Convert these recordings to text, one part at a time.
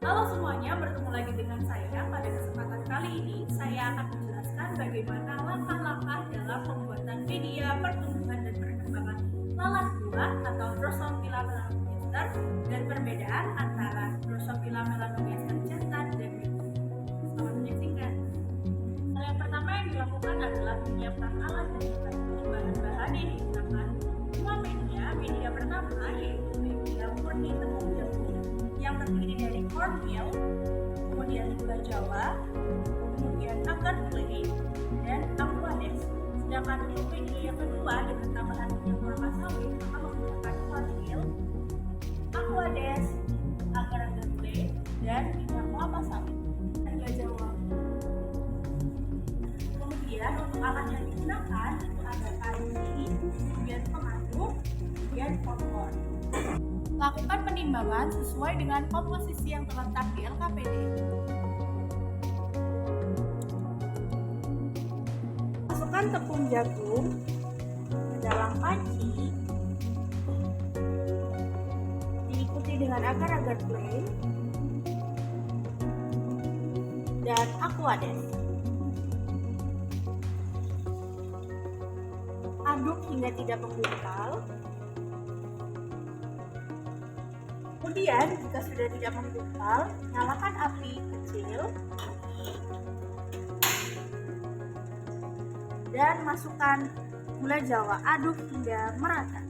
Halo semuanya, bertemu lagi dengan saya. Pada kesempatan kali ini, saya akan menjelaskan bagaimana langkah-langkah dalam pembuatan media pertumbuhan dan perkembangan lalat buah atau Drosophila melanogaster dan perbedaan antara Drosophila melanogaster jantan dan betina. Selamat menyaksikan. Hal yang pertama yang dilakukan adalah menyiapkan alat dan bahan-bahan yang digunakan. Dua media pertama yaitu media murni tepung jagung yang terdiri dari cornmeal, kemudian gula Jawa, kemudian agar clay, dan aquades. Sedangkan untuk media kedua dengan tambahan minyak kelapa sawit maka menggunakan cornmeal, aquades, agar clay, dan minyak kelapa sawit dan gula Jawa. Kemudian untuk alat yang digunakan itu ada panci, kemudian pengaduk, kemudian kompor. Lakukan penimbangan sesuai dengan komposisi yang terletak di LKPD. Masukkan tepung jagung ke dalam panci, diikuti dengan agar-agar plain dan aquades. Aduk hingga tidak menggumpal. Kemudian jika sudah tidak menggumpal, nyalakan api kecil dan masukkan gula Jawa, aduk hingga merata.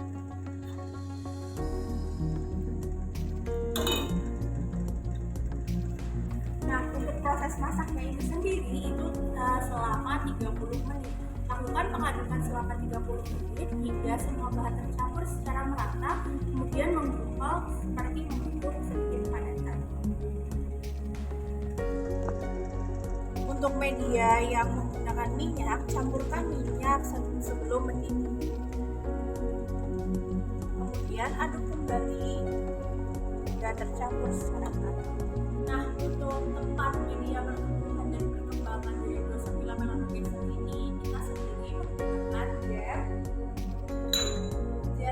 Nah, untuk proses masaknya itu sendiri itu selama 30 menit. Lakukan pengadukan selama 30 menit hingga semua bahan tercampur secara merata, kemudian menggumpal seperti membentuk sedikit padatan. Untuk media yang menggunakan minyak, campurkan minyak sebelum mendidih. Kemudian aduk kembali hingga tercampur secara merata. Nah, untuk tempat media pertumbuhan dan perkembangan dari Drosophila melanogaster ini, kita sendiri menggunakan jar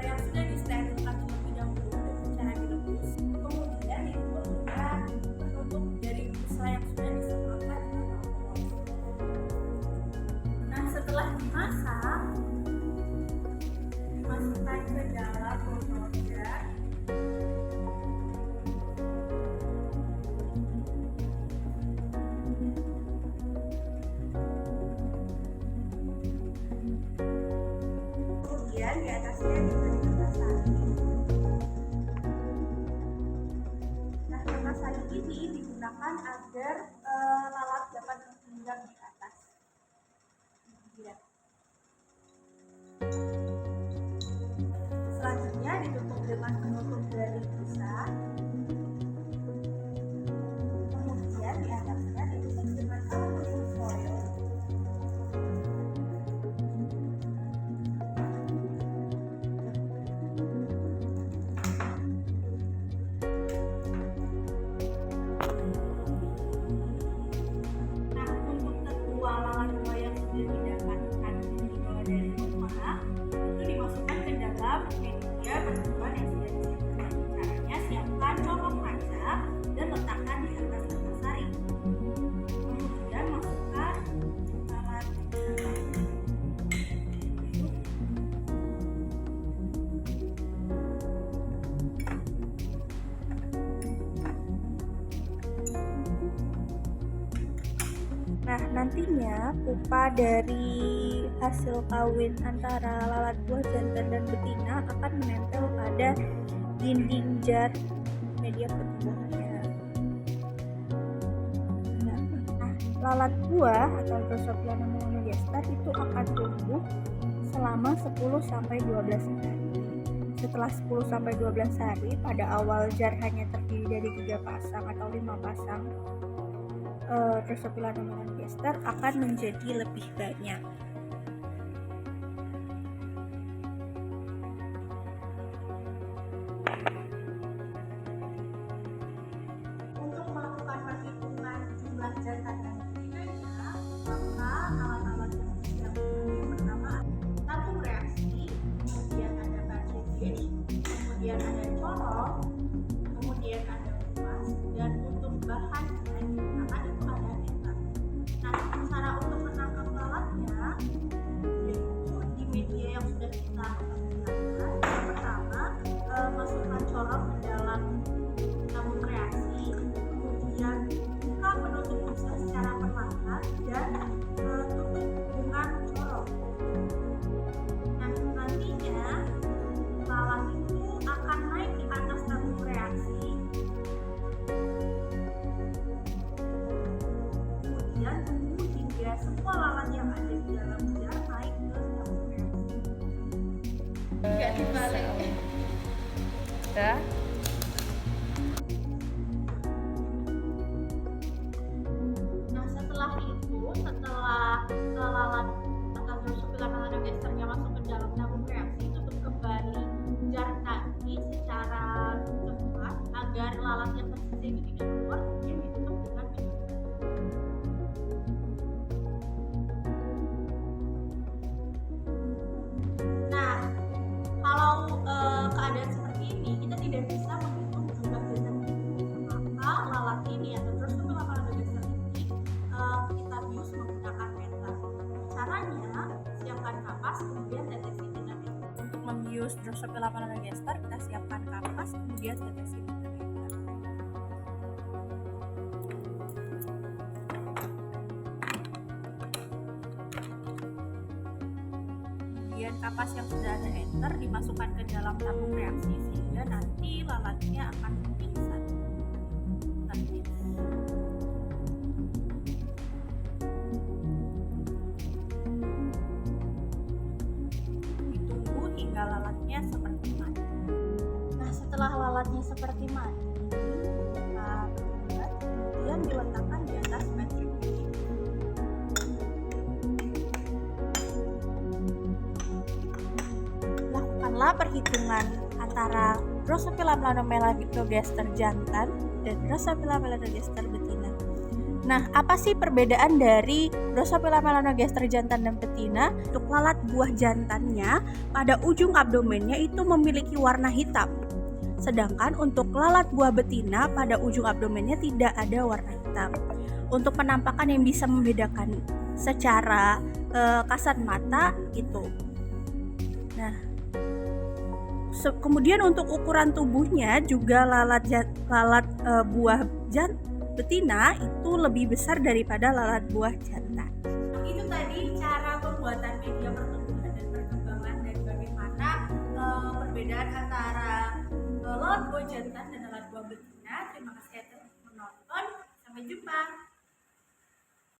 yang sudah disterilkan terlebih dahulu dengan cara direbus. Kemudian ditutup dengan penutup dari busa yang sudah disediakan. Nah, setelah dimasak, dimasukkan ke dalam botol jar. Kemudian di atasnya diberi kertas sari. Nah, kertas sari ini digunakan agar lalat dapat menghingga di atas. Ya. Selanjutnya ditutup dengan penutup dari busa. Kemudian di atasnya ditutup dengan aluminium foil. Dari rumah itu dimasukkan ke dalam media pertumbuhan yang sudah disiapkan. Caranya siapkan colok kaca dan letakkan di atas kertas sari. Kemudian masukkan alat. Nah, nantinya pupa dari hasil kawin antara lalat buah jantan dan betina akan menempel pada dinding jar media pertumbuhannya. Nah, lalat buah atau Drosophila melanogaster itu akan tumbuh selama 10-12 hari. Setelah 10-12 hari, pada awal jar hanya terdiri dari 3 pasang atau 5 pasang Drosophila melanogaster akan menjadi lebih banyak. Untuk melakukan perhitungan jumlah jantan dan betinanya, maka alat-alat yang disiapkan yang pertama tabung reaksi, kemudian ada cartridge, kemudian ada corong, kemudian ada kuas, dan untuk juga. Nah, setelah lalat atau Drosophila melanogasternya masuk ke dalam tabung reaksi, tutup kembali jar tadi secara cepat agar lalat yang tersisa itu tidak keluar, kemudian ditutup dengan medium. Nah, kalau keadaan seperti ini, kita tidak bisa menghitung jumlah jantan ini, maka lalat ini atau Drosophila melanogaster ini kita bius menggunakan meter. Caranya, siapkan kapas kemudian tetesi dengan meter. Untuk membius Drosophila melanogaster, kita siapkan kapas kemudian tetesi dengan meter. Kemudian kapas yang sudah ada enter dimasukkan ke dalam tabung reaksi sehingga nanti lalatnya akan pingsan. Ditunggu hingga lalatnya seperti mati. Nah, setelah lalatnya seperti mati, kita buat, kemudian diletakkan di atas metric ini. Lakukanlah perhitungan antara Drosophila melanogaster jantan dan Drosophila melanogaster betina. Nah, apa sih perbedaan dari Drosophila melanogaster jantan dan betina? Untuk lalat buah jantannya, pada ujung abdomennya itu memiliki warna hitam. Sedangkan untuk lalat buah betina, pada ujung abdomennya tidak ada warna hitam. Untuk penampakan yang bisa membedakan secara kasat mata itu. Nah, kemudian untuk ukuran tubuhnya juga lalat buah betina itu lebih besar daripada lalat buah jantan. Itu tadi cara pembuatan media pertumbuhan dan perkembangan dan bagaimana perbedaan antara lalat buah jantan dan lalat buah betina. Terima kasih telah menonton. Sampai jumpa.